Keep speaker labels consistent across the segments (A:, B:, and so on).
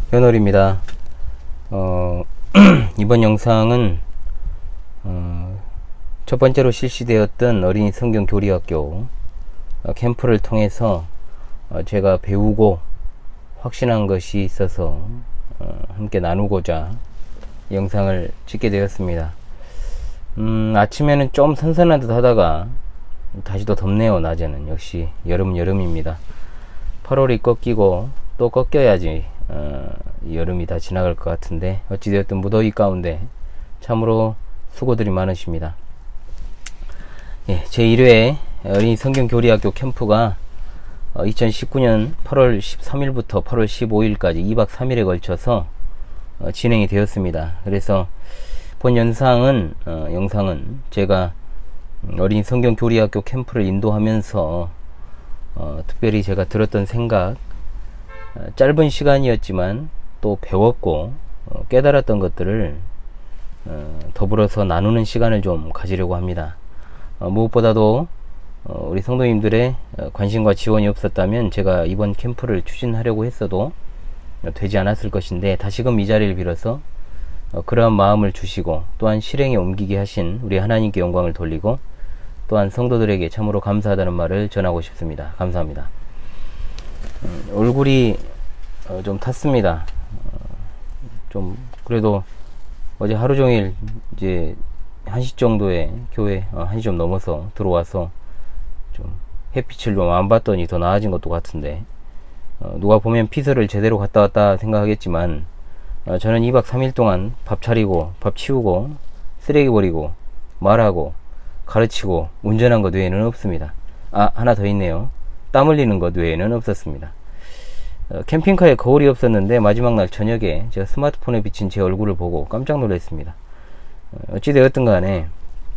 A: 현월입니다. 이번 영상은 첫 번째로 실시되었던 어린이 성경 교리학교 캠프를 통해서 제가 배우고 확신한 것이 있어서 함께 나누고자 영상을 찍게 되었습니다. 아침에는 좀 선선한 듯 하다가 다시 또 덥네요. 낮에는 역시 여름은 여름입니다. 8월이 꺾이고 또 꺾여야지 여름이 다 지나갈 것 같은데, 어찌되었든 무더위 가운데 참으로 수고들이 많으십니다. 예, 제1회 어린이 성경 교리학교 캠프가 2019년 8월 13일부터 8월 15일까지 2박 3일에 걸쳐서 진행이 되었습니다. 그래서 본 영상은 제가 어린이 성경 교리학교 캠프를 인도하면서 특별히 제가 들었던 생각, 짧은 시간이었지만 또 배웠고 깨달았던 것들을 더불어서 나누는 시간을 좀 가지려고 합니다. 무엇보다도 우리 성도님들의 관심과 지원이 없었다면 제가 이번 캠프를 추진하려고 했어도 되지 않았을 것인데, 다시금 이 자리를 빌어서 그러한 마음을 주시고 또한 실행에 옮기게 하신 우리 하나님께 영광을 돌리고, 또한 성도들에게 참으로 감사하다는 말을 전하고 싶습니다. 감사합니다. 얼굴이 좀 탔습니다. 좀 그래도 어제 하루종일 이제 1시 정도에 교회 1시 좀 넘어서 들어와서 좀 햇빛을 좀 안 봤더니 더 나아진 것도 같은데, 누가 보면 피서를 제대로 갔다 왔다 생각하겠지만 저는 2박 3일 동안 밥 차리고 밥 치우고 쓰레기 버리고 말하고 가르치고 운전한 것 외에는 없습니다. 하나 더 있네요. 땀 흘리는 것 외에는 없었습니다. 캠핑카에 거울이 없었는데 마지막 날 저녁에 제가 스마트폰에 비친 제 얼굴을 보고 깜짝 놀랐습니다. 어찌되었든 간에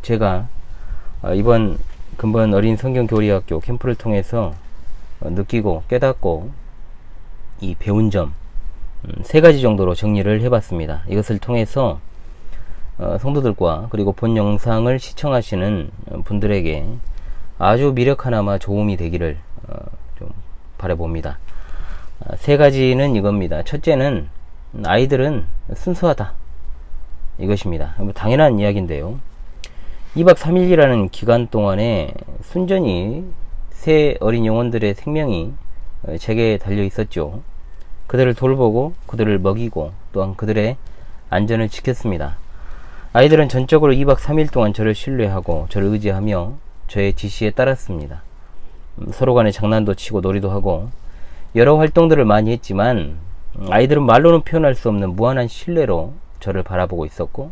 A: 제가 이번 근본 어린 성경 교리학교 캠프를 통해서 느끼고 깨닫고 이 배운 점 3가지 정도로 정리를 해봤습니다. 이것을 통해서 성도들과 그리고 본 영상을 시청하시는 분들에게 아주 미력 하나마 도움이 되기를 좀 바라봅니다. 3가지는 이겁니다. 첫째는 아이들은 순수하다, 이것입니다. 당연한 이야기인데요. 2박 3일이라는 기간 동안에 순전히 새 어린 영혼들의 생명이 제게 달려 있었죠. 그들을 돌보고 그들을 먹이고 또한 그들의 안전을 지켰습니다. 아이들은 전적으로 2박 3일 동안 저를 신뢰하고 저를 의지하며 저의 지시에 따랐습니다. 서로 간에 장난도 치고 놀이도 하고 여러 활동들을 많이 했지만 아이들은 말로는 표현할 수 없는 무한한 신뢰로 저를 바라보고 있었고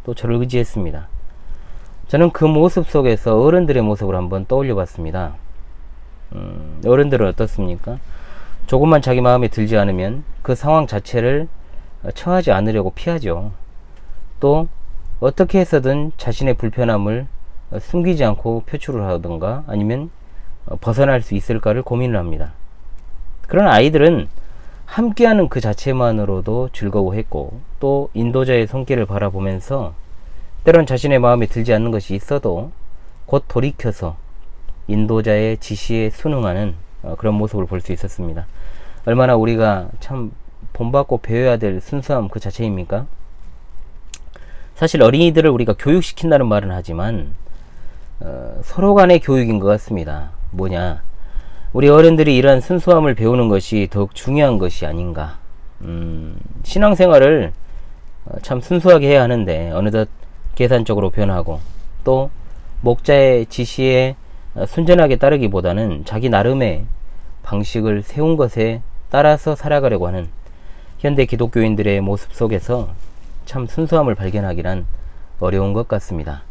A: 또 저를 의지했습니다. 저는 그 모습 속에서 어른들의 모습을 한번 떠올려 봤습니다. 어른들은 어떻습니까? 조금만 자기 마음에 들지 않으면 그 상황 자체를 처하지 않으려고 피하죠. 또 어떻게 해서든 자신의 불편함을 숨기지 않고 표출을 하던가 아니면 벗어날 수 있을까를 고민을 합니다. 그러나 아이들은 함께하는 그 자체만으로도 즐거워했고 또 인도자의 손길을 바라보면서 때론 자신의 마음에 들지 않는 것이 있어도 곧 돌이켜서 인도자의 지시에 순응하는 그런 모습을 볼 수 있었습니다. 얼마나 우리가 참 본받고 배워야 될 순수함 그 자체입니까? 사실 어린이들을 우리가 교육시킨다는 말은 하지만 서로 간의 교육인 것 같습니다. 뭐냐, 우리 어른들이 이러한 순수함을 배우는 것이 더욱 중요한 것이 아닌가. 신앙생활을 참 순수하게 해야 하는데 어느덧 계산적으로 변하고 또 목자의 지시에 순전하게 따르기보다는 자기 나름의 방식을 세운 것에 따라서 살아가려고 하는 현대 기독교인들의 모습 속에서 참 순수함을 발견하기란 어려운 것 같습니다.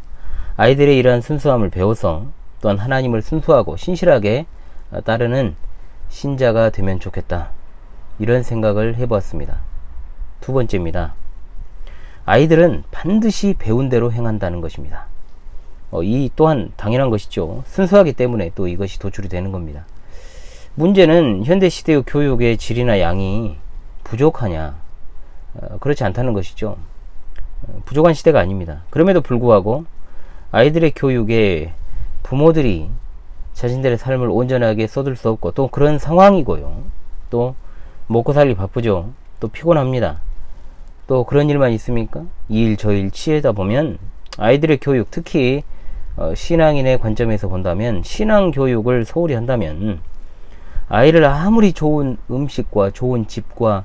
A: 아이들의 이러한 순수함을 배워서 또한 하나님을 순수하고 신실하게 따르는 신자가 되면 좋겠다, 이런 생각을 해보았습니다. 두 번째입니다. 아이들은 반드시 배운 대로 행한다는 것입니다. 이 또한 당연한 것이죠. 순수하기 때문에 또 이것이 도출이 되는 겁니다. 문제는 현대시대의 교육의 질이나 양이 부족하냐, 그렇지 않다는 것이죠. 부족한 시대가 아닙니다. 그럼에도 불구하고 아이들의 교육에 부모들이 자신들의 삶을 온전하게 쏟을 수 없고 또 그런 상황이고요. 또 먹고 살기 바쁘죠. 또 피곤합니다. 또 그런 일만 있습니까? 이 일 저 일 치이다 보면 아이들의 교육, 특히 신앙인의 관점에서 본다면, 신앙 교육을 소홀히 한다면 아이를 아무리 좋은 음식과 좋은 집과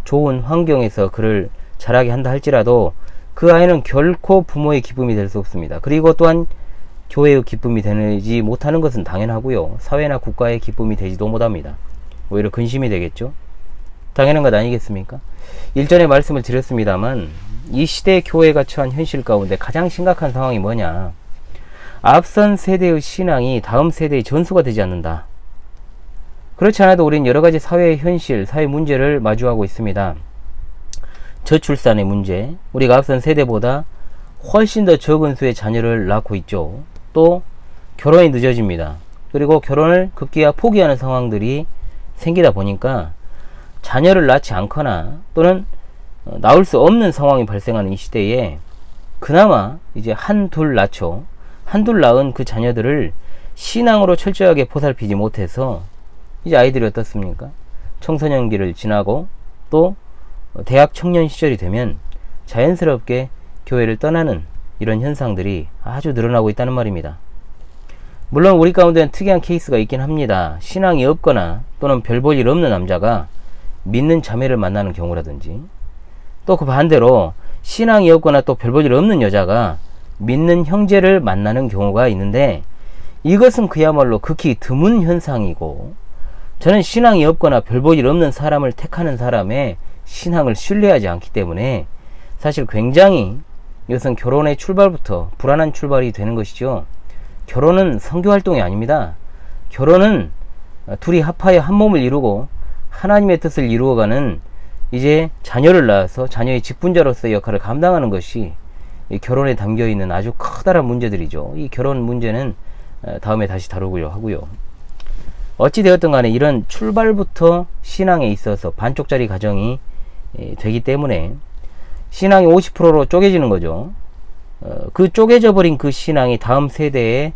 A: 좋은 환경에서 그를 자라게 한다 할지라도 그 아이는 결코 부모의 기쁨이 될 수 없습니다. 그리고 또한 교회의 기쁨이 되지 못하는 것은 당연하고요. 사회나 국가의 기쁨이 되지도 못합니다. 오히려 근심이 되겠죠. 당연한 것 아니겠습니까? 일전에 말씀을 드렸습니다만, 이 시대의 교회가 처한 현실 가운데 가장 심각한 상황이 뭐냐? 앞선 세대의 신앙이 다음 세대의 전수가 되지 않는다. 그렇지 않아도 우리는 여러가지 사회의 현실, 사회 문제를 마주하고 있습니다. 저출산의 문제, 우리가 앞선 세대보다 훨씬 더 적은 수의 자녀를 낳고 있죠. 또 결혼이 늦어집니다. 그리고 결혼을 급기야 포기하는 상황들이 생기다 보니까 자녀를 낳지 않거나 또는 낳을 수 없는 상황이 발생하는 이 시대에 그나마 이제 한둘 낳죠. 한둘 낳은 그 자녀들을 신앙으로 철저하게 보살피지 못해서 이제 아이들이 어떻습니까? 청소년기를 지나고 또 대학 청년 시절이 되면 자연스럽게 교회를 떠나는 이런 현상들이 아주 늘어나고 있다는 말입니다. 물론 우리 가운데는 특이한 케이스가 있긴 합니다. 신앙이 없거나 또는 별 볼 일 없는 남자가 믿는 자매를 만나는 경우라든지, 또 그 반대로 신앙이 없거나 또 별 볼 일 없는 여자가 믿는 형제를 만나는 경우가 있는데, 이것은 그야말로 극히 드문 현상이고, 저는 신앙이 없거나 별 볼 일 없는 사람을 택하는 사람의 신앙을 신뢰하지 않기 때문에 사실 굉장히 이것은 결혼의 출발부터 불안한 출발이 되는 것이죠. 결혼은 선교활동이 아닙니다. 결혼은 둘이 합하여 한 몸을 이루고 하나님의 뜻을 이루어가는, 이제 자녀를 낳아서 자녀의 직분자로서의 역할을 감당하는 것이 이 결혼에 담겨있는 아주 커다란 문제들이죠. 이 결혼 문제는 다음에 다시 다루기로 하고요. 어찌되었든 간에 이런 출발부터 신앙에 있어서 반쪽짜리 가정이 되기 때문에 신앙이 50%로 쪼개지는 거죠. 그 쪼개져 버린 그 신앙이 다음 세대에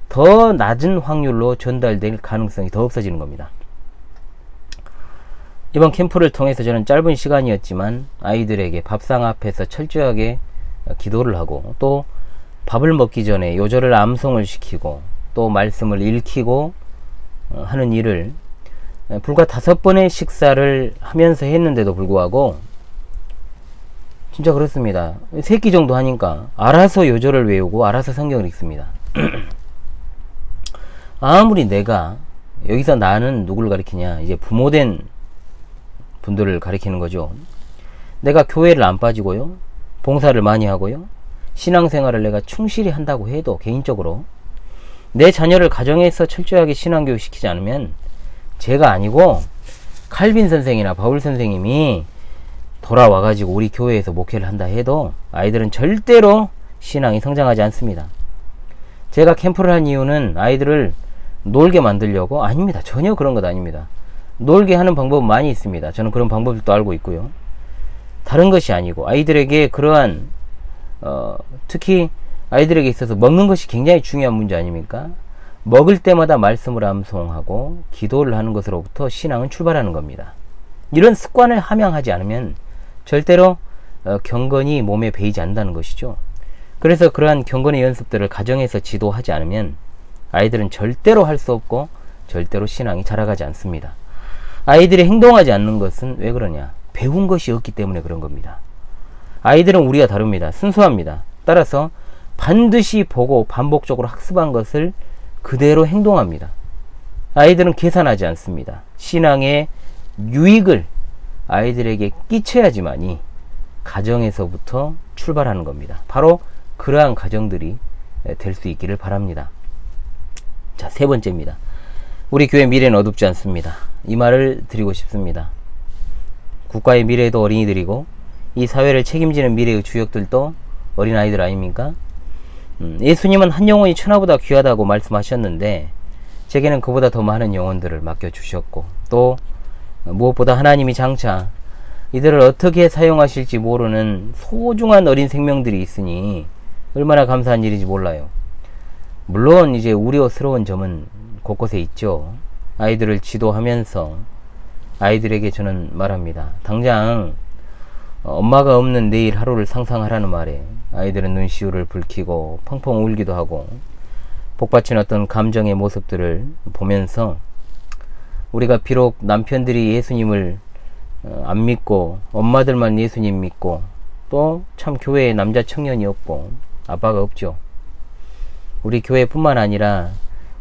A: 더 낮은 확률로 전달될 가능성이 더 없어지는 겁니다. 이번 캠프를 통해서 저는 짧은 시간이었지만 아이들에게 밥상 앞에서 철저하게 기도를 하고, 또 밥을 먹기 전에 요절을 암송을 시키고, 또 말씀을 읽히고 하는 일을 불과 5번의 식사를 하면서 했는데도 불구하고 진짜 그렇습니다. 3끼 정도 하니까 알아서 요절을 외우고 알아서 성경을 읽습니다. 아무리 내가, 여기서 나는 누구를 가리키냐, 이제 부모된 분들을 가리키는 거죠. 내가 교회를 안 빠지고요, 봉사를 많이 하고요, 신앙생활을 내가 충실히 한다고 해도 개인적으로 내 자녀를 가정에서 철저하게 신앙교육 시키지 않으면, 제가 아니고 칼빈 선생이나 바울 선생님이 돌아와가지고 우리 교회에서 목회를 한다 해도 아이들은 절대로 신앙이 성장하지 않습니다. 제가 캠프를 한 이유는 아이들을 놀게 만들려고? 아닙니다. 전혀 그런 것 아닙니다. 놀게 하는 방법은 많이 있습니다. 저는 그런 방법도 알고 있고요. 다른 것이 아니고 아이들에게 그러한 특히 아이들에게 있어서 먹는 것이 굉장히 중요한 문제 아닙니까? 먹을 때마다 말씀을 암송하고 기도를 하는 것으로부터 신앙은 출발하는 겁니다. 이런 습관을 함양하지 않으면 절대로 경건이 몸에 배이지 않는다는 것이죠. 그래서 그러한 경건의 연습들을 가정에서 지도하지 않으면 아이들은 절대로 할 수 없고 절대로 신앙이 자라가지 않습니다. 아이들이 행동하지 않는 것은 왜 그러냐? 배운 것이 없기 때문에 그런 겁니다. 아이들은 우리가 다릅니다. 순수합니다. 따라서 반드시 보고 반복적으로 학습한 것을 그대로 행동합니다. 아이들은 계산하지 않습니다. 신앙의 유익을 아이들에게 끼쳐야지만이 가정에서부터 출발하는 겁니다. 바로 그러한 가정들이 될 수 있기를 바랍니다. 자, 3번째입니다. 우리 교회 미래는 어둡지 않습니다. 이 말을 드리고 싶습니다. 국가의 미래도 어린이들이고 이 사회를 책임지는 미래의 주역들도 어린아이들 아닙니까? 예수님은 한 영혼이 천하보다 귀하다고 말씀하셨는데 제게는 그보다 더 많은 영혼들을 맡겨주셨고, 또 무엇보다 하나님이 장차 이들을 어떻게 사용하실지 모르는 소중한 어린 생명들이 있으니 얼마나 감사한 일인지 몰라요. 물론 이제 우려스러운 점은 곳곳에 있죠. 아이들을 지도하면서 아이들에게 저는 말합니다. 당장 엄마가 없는 내일 하루를 상상하라는 말에 아이들은 눈시울을 붉히고 펑펑 울기도 하고 복받친 어떤 감정의 모습들을 보면서 우리가 비록 남편들이 예수님을 안 믿고 엄마들만 예수님 믿고 또 참 교회에 남자 청년이 없고 아빠가 없죠. 우리 교회뿐만 아니라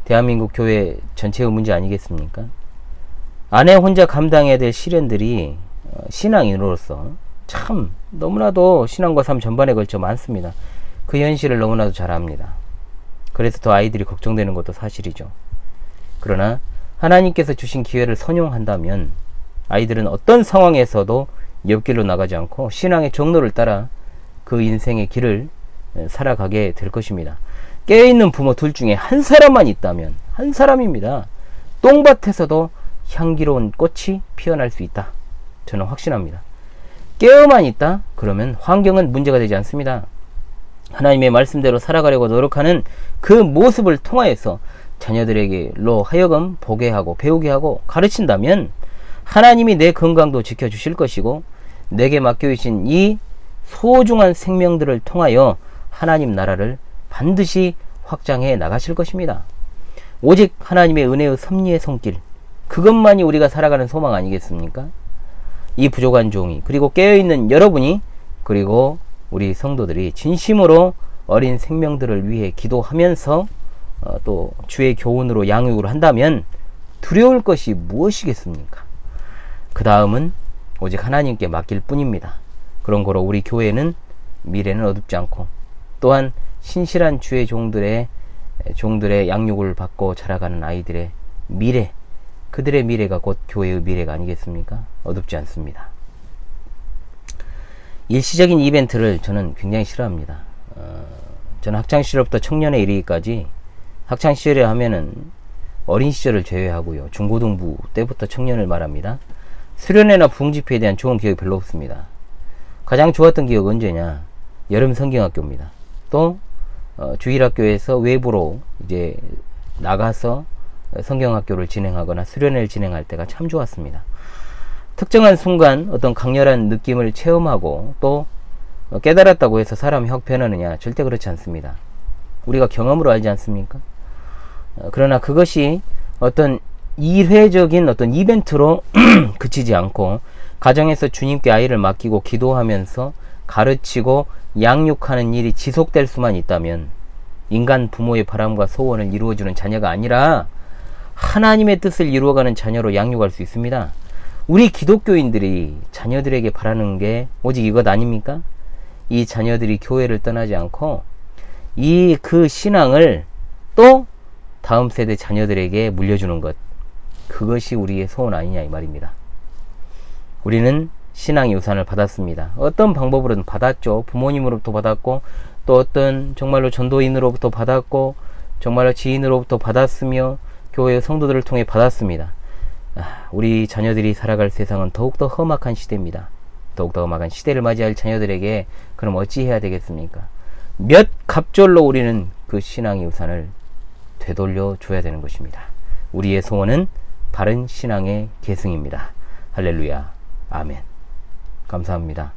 A: 대한민국 교회 전체의 문제 아니겠습니까? 아내 혼자 감당해야 될 시련들이 신앙인으로서 참 너무나도 신앙과 삶 전반에 걸쳐 많습니다. 그 현실을 너무나도 잘 압니다. 그래서 더 아이들이 걱정되는 것도 사실이죠. 그러나 하나님께서 주신 기회를 선용한다면 아이들은 어떤 상황에서도 옆길로 나가지 않고 신앙의 정로를 따라 그 인생의 길을 살아가게 될 것입니다. 깨어있는 부모 둘 중에 한 사람만 있다면, 한 사람입니다, 똥밭에서도 향기로운 꽃이 피어날 수 있다. 저는 확신합니다. 깨어만 있다? 그러면 환경은 문제가 되지 않습니다. 하나님의 말씀대로 살아가려고 노력하는 그 모습을 통하여서 자녀들에게로 하여금 보게 하고 배우게 하고 가르친다면 하나님이 내 건강도 지켜주실 것이고 내게 맡겨주신 이 소중한 생명들을 통하여 하나님 나라를 반드시 확장해 나가실 것입니다. 오직 하나님의 은혜의 섭리의 손길, 그것만이 우리가 살아가는 소망 아니겠습니까? 이 부족한 종이, 그리고 깨어있는 여러분이, 그리고 우리 성도들이 진심으로 어린 생명들을 위해 기도하면서 또 주의 교훈으로 양육을 한다면 두려울 것이 무엇이겠습니까? 그 다음은 오직 하나님께 맡길 뿐입니다. 그런 거로 우리 교회는 미래는 어둡지 않고 또한 신실한 주의 종들의 양육을 받고 자라가는 아이들의 미래, 그들의 미래가 곧 교회의 미래가 아니겠습니까? 어둡지 않습니다. 일시적인 이벤트를 저는 굉장히 싫어합니다. 저는 학창시절부터 청년에 이르기까지, 학창시절에 하면은 어린 시절을 제외하고요, 중고등부 때부터 청년을 말합니다. 수련회나 부흥집회에 대한 좋은 기억이 별로 없습니다. 가장 좋았던 기억은 언제냐? 여름 성경학교입니다. 또 주일학교에서 외부로 이제 나가서 성경학교를 진행하거나 수련회를 진행할 때가 참 좋았습니다. 특정한 순간 어떤 강렬한 느낌을 체험하고 또 깨달았다고 해서 사람이 확 변하느냐? 절대 그렇지 않습니다. 우리가 경험으로 알지 않습니까? 그러나 그것이 어떤 일회적인 어떤 이벤트로 그치지 않고 가정에서 주님께 아이를 맡기고 기도하면서 가르치고 양육하는 일이 지속될 수만 있다면 인간 부모의 바람과 소원을 이루어주는 자녀가 아니라 하나님의 뜻을 이루어가는 자녀로 양육할 수 있습니다. 우리 기독교인들이 자녀들에게 바라는 게 오직 이것 아닙니까? 이 자녀들이 교회를 떠나지 않고 그 신앙을 또 다음 세대 자녀들에게 물려주는 것, 그것이 우리의 소원 아니냐 이 말입니다. 우리는 신앙의 유산을 받았습니다. 어떤 방법으로든 받았죠. 부모님으로부터 받았고 또 어떤 정말로 전도인으로부터 받았고 정말로 지인으로부터 받았으며 교회의 성도들을 통해 받았습니다. 우리 자녀들이 살아갈 세상은 더욱더 험악한 시대입니다. 더욱더 험악한 시대를 맞이할 자녀들에게 그럼 어찌해야 되겠습니까? 몇 갑절로 우리는 그 신앙의 유산을 되돌려 줘야 되는 것입니다. 우리의 소원은 바른 신앙의 계승입니다. 할렐루야. 아멘. 감사합니다.